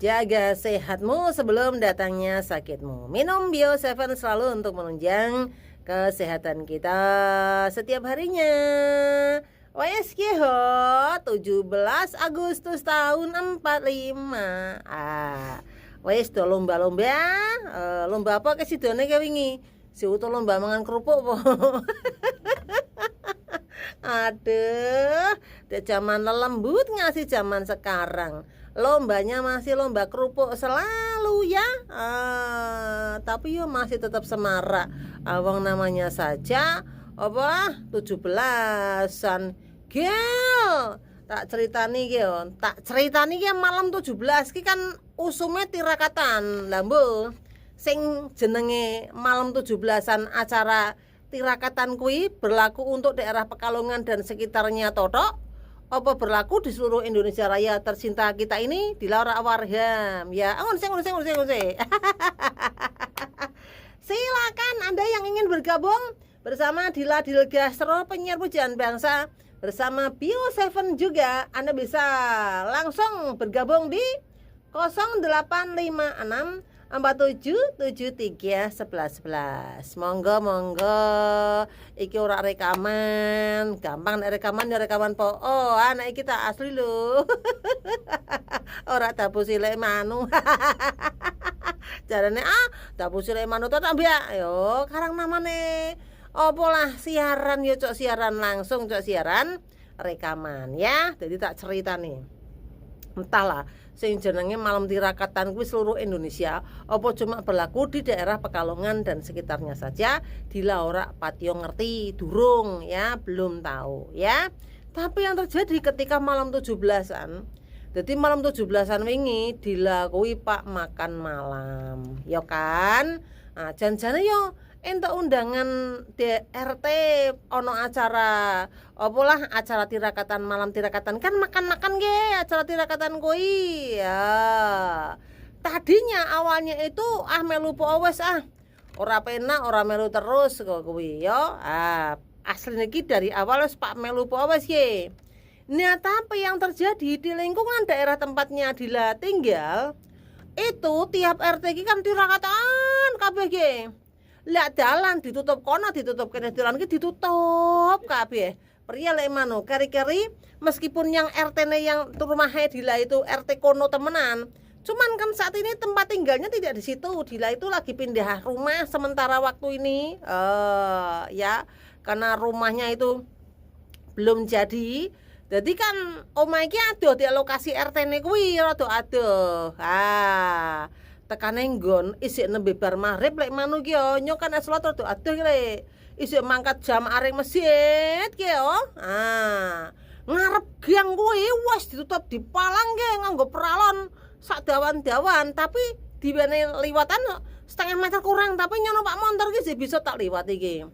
Jaga sehatmu sebelum datangnya sakitmu. Minum Bio7 selalu untuk menunjang kesehatan kita setiap harinya. WSKH 17 Agustus tahun 45. Wes do lomba-lomba. Lomba apa kesidone ke wingi? Si utuh lomba mangan kerupuk po. Aduh, dek zaman lelembut ngasih zaman sekarang. Lombanya masih lomba kerupuk selalu ya. Tapi yo masih tetap semarak. Awang namanya saja apa 17-an. Gel. Tak ceritani ki malam 17 ki kan usume tirakatan. Lah mbuh sing jenenge malam 17-an acara tirakatan kuwi berlaku untuk daerah Pekalongan dan sekitarnya totok. Apa berlaku di seluruh Indonesia Raya tercinta kita ini di Laura Warham ya. Ngunse. Silakan Anda yang ingin bergabung bersama Dila Dilgastro penyiar pujian bangsa bersama Bio7 juga. Anda bisa langsung bergabung di 0856 47731111. Monggo iki ora rekaman, gampang nek rekaman ya rekaman po. Oh, anak kita asli lho. Ora tabu silek manu. Jarane tabu silek manu to tak mbak. Yo, karang namane opo lah siaran yo cok siaran langsung cok siaran rekaman ya. Jadi tak cerita nih. Entahlah sing jenenge malam tirakatan kuwi seluruh Indonesia apa cuma berlaku di daerah Pekalongan dan sekitarnya saja. Dila ora patio ngerti durung ya, belum tahu ya. Tapi yang terjadi ketika malam 17-an, jadi malam 17-an wingi Dila kuwi Pak makan malam ya kan. Jan-jane yo entuk undangan DRT ono acara apalah acara tirakatan malam tirakatan kan makan-makan ge acara tirakatan kuwi ya. Tadinya awalnya itu melu po wes ora penak ora melu terus kok kuwi yo. Asline iki dari awal wis Pak melu po wes ye. Nah, tapi yang terjadi di lingkungan daerah tempatnya Dila tinggal itu tiap RT iki kan tirakatan kabeh ge. Lah dalan ditutup kono ditutup kene dalan ki ditutup kabeh. Pria lek mano keri-keri meskipun yang RT-ne yang rumahe Dila itu RT kono temenan. Cuman kan saat ini tempat tinggalnya tidak di situ. Dila itu lagi pindah rumah sementara waktu ini. Ya, karena rumahnya itu belum jadi. Jadi kan omah iki adoh di lokasi RT-ne kuwi rada adoh. Tekane nggon isik nembe bar maghrib lek manu ki yo nyok kan salat rada adoh lek isik mangkat jam areng masjid ki yo. Ngarep gang kuwi wis ditutup dipalang ki nganggo peralon sak dawan-dawan tapi diwene liwatan setengah meter kurang tapi nyono Pak motor ki sih bisa tak liwat iki.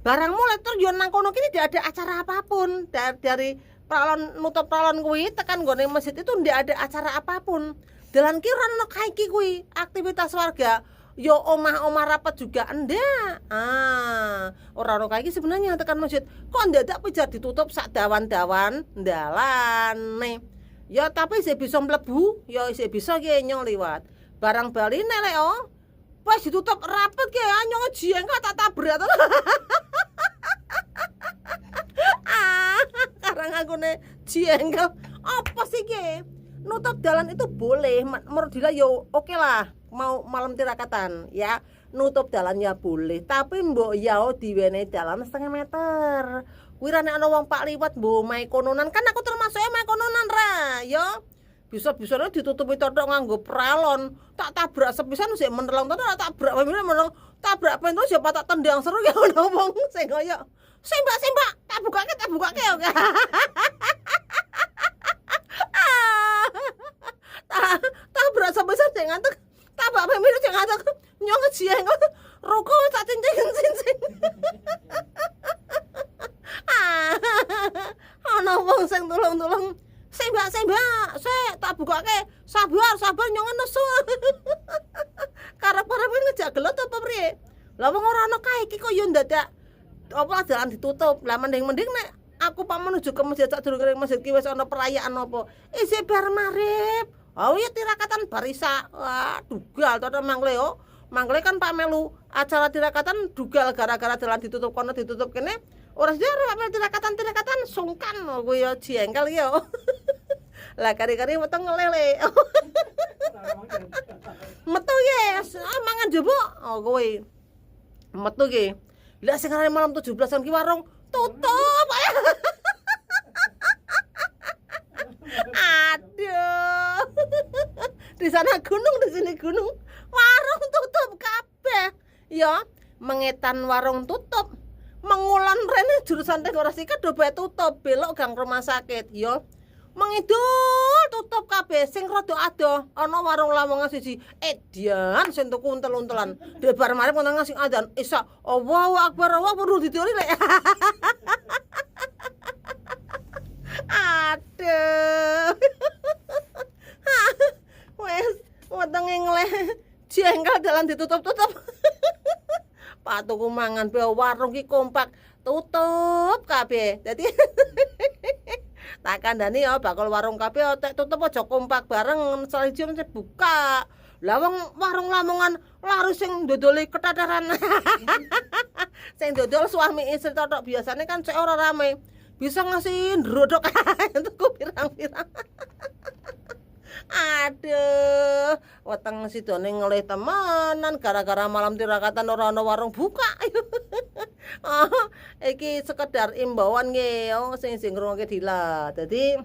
Barang mulai terjun nang kono ki tidak ada acara apapun dari peralon nutup peralon kuwi tekan nggone masjid itu ndak ada acara apapun. Dalan ki ora ono kaiki kuwi aktivitas warga. Yo omah-omah rapat juga ndak. Ora ono kaiki sebenarnya tekan masjid. Kok ndadak pijar ditutup sak dawan-dawan ndalane. Ya tapi isih bisa mlebu, ya isih bisa ki nyong liwat. Barang bali nek pas ditutup rapet ki nyong jengkel tak tabrak to. Karang akune jengkel. Apa sih ki? Nutup jalan itu boleh, menurut Dila yo oke lah mau malam tirakatan ya nutup jalannya boleh tapi mbok yao diwene jalan setengah meter wirane ana wong Pak liwat mbok mae kononan kan aku termasuk mae kononan ra yo bisa-bisane ditutupi totok nganggo pralon tak tabrak sepisan sik menelong to tak tabrak menelong tabrak pintu siapa tak tendang seru ya ono wong sing koyo sembak tak bukake yo tabrak sebesar jangan tuh tabrak pemilu jangan tuh nyong jieng roko tak cincin ana wong sing tulung-tulung sembak sik tak bukake sabar nyong nesu karep-karep ngejak gelut apa priye lah wong ora ana kae iki kok yo ndadak apa dalan ditutup lah mending nek aku Pak menuju ke masjid sak durunge masjid ki wis ana perayaan apa isih bar maghrib Oh iya tirakatan barisa. Wah, dugal to mangle yo. Mangle kan Pak melu acara tirakatan dugal gara-gara dalan ditutup kono ditutup kene. Ora jare Pak melu tirakatan sungkan kuwi yo jengkel yo. Lah kari-kari weteng ngelele. Metu yes, mangan jebuk. Oh kuwi. Metu ki. Lah sing arep malam 17-an ki warung tutup. Aduh. Di sana gunung, di sini gunung. Warung tutup kabeh. Ya, mengetan warung tutup. Mengulan rene jurusan dekorasi do bae tutup, belok gang rumah sakit, ya. Mengidul tutup kabeh sing rada adoh ana warung Lamongan siji edian sing tuku untel-untelan debar mari ngono ngasih adzan isa Allahu Akbar wa perlu didoli lek aduh wes wetenge ngleh jengkel dalan ditutup-tutup Pak tuku mangan be warung ki kompak tutup kabeh dadi tak kandhani ya bakal warung kabeh tek tutup aja kompak bareng salijum buka. Lah wong warung Lamongan laris sing dodoli ketataran. Sing dodol suami istri tok biasane kan cek ora rame. Bisa ngasih ndrodok tuku pirang-pirang. Aduh, weteng sidone ngelih temenan gara-gara malam tirakatan ora ana warung buka. Oh, iki sekedar imbauan nggih, oh sing ngrungokke Dila. Dadi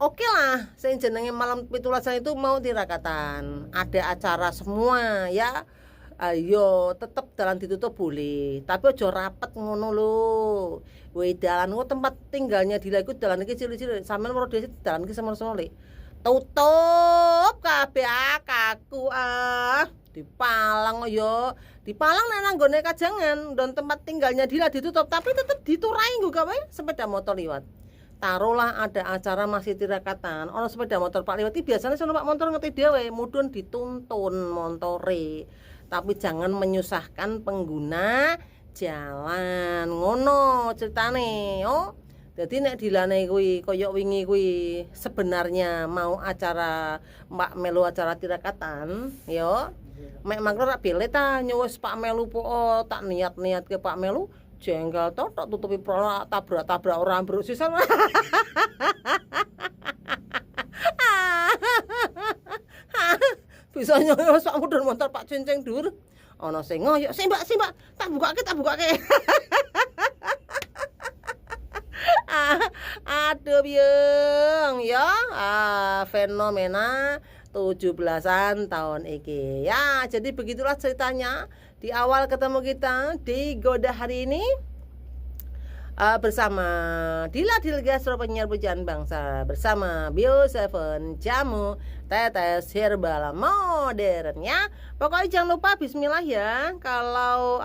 oke lah, sing jenenge malam 17-an itu mau tirakatan. Ada acara semua ya. Ayo tetep dalan ditutup boleh, tapi aja rapet ngono lho. Weh dalan ku tempat tinggalnya Dila iku dalan iki cilik-cilik, sampean weruh dhewe dalan iki semono le. Tutup kabeh kaku dipalang yo. Dipalang nek nang nggone kajangan, don tempat tinggalnya Dila ditutup, tapi tetep diturai nggo gawe sepeda motor liwat. Taruhlah ada acara masih tirakatan, ono sepeda motor Pak liwat iki biasanya sono Pak motor ngerti dhewe, mudhun dituntun montore. Tapi jangan menyusahkan pengguna jalan ngono ceritane yo. Jadi nek dilane kuwi kaya wingi kuwi sebenarnya mau acara Mbak melu acara tirakatan yo. Mek mangko rak bele ta nyuwes Pak melu po tak niat-niat ke Pak melu jengkel tok tutupi prono tabrak-tabrak ora ambruk sisan. Bisa nyos Pak mudhun motor Pak cincing dhuwur. Ana sing ngoyo, "Sik Mbak, tak bukake." Aduh biung ya. Fenomena 17-an tahun iki. Ya, jadi begitulah ceritanya di awal ketemu kita di Goda hari ini. Bersama Dila Dilgastro penyiar pujaan bangsa bersama Bio7 jamu tetes herbal modern ya. Pokoknya jangan lupa bismillah ya. Kalau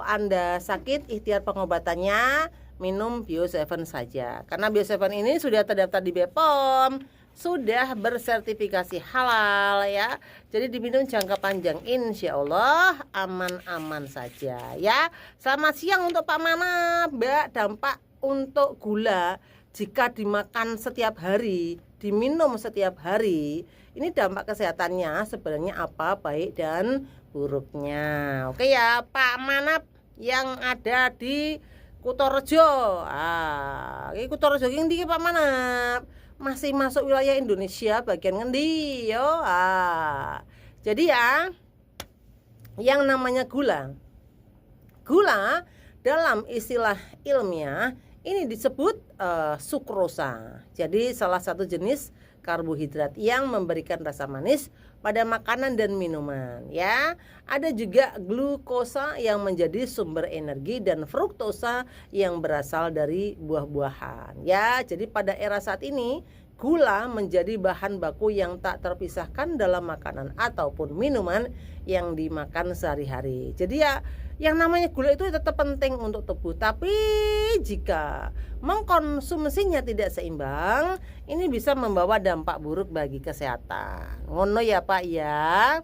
Anda sakit ikhtiar pengobatannya minum Bio7 saja. Karena Bio7 ini sudah terdaftar di BPOM, sudah bersertifikasi halal ya. Jadi diminum jangka panjang insya Allah aman-aman saja ya. Selamat siang untuk Pak Manap, Mbak. Dampak untuk gula jika dimakan setiap hari, diminum setiap hari, ini dampak kesehatannya sebenarnya apa baik dan buruknya. Oke ya Pak Manap yang ada di Kutorejo. Ini Kutorejo ini Pak Manap masih masuk wilayah Indonesia bagian ngendi yo. Jadi ya yang namanya gula dalam istilah ilmiah ini disebut sukrosa. Jadi salah satu jenis karbohidrat yang memberikan rasa manis pada makanan dan minuman ya. Ada juga glukosa yang menjadi sumber energi dan fruktosa yang berasal dari buah-buahan ya. Jadi pada era saat ini gula menjadi bahan baku yang tak terpisahkan dalam makanan ataupun minuman yang dimakan sehari-hari. Jadi ya yang namanya gula itu tetap penting untuk tubuh, tapi jika mengkonsumsinya tidak seimbang, ini bisa membawa dampak buruk bagi kesehatan. Ngono ya Pak ya.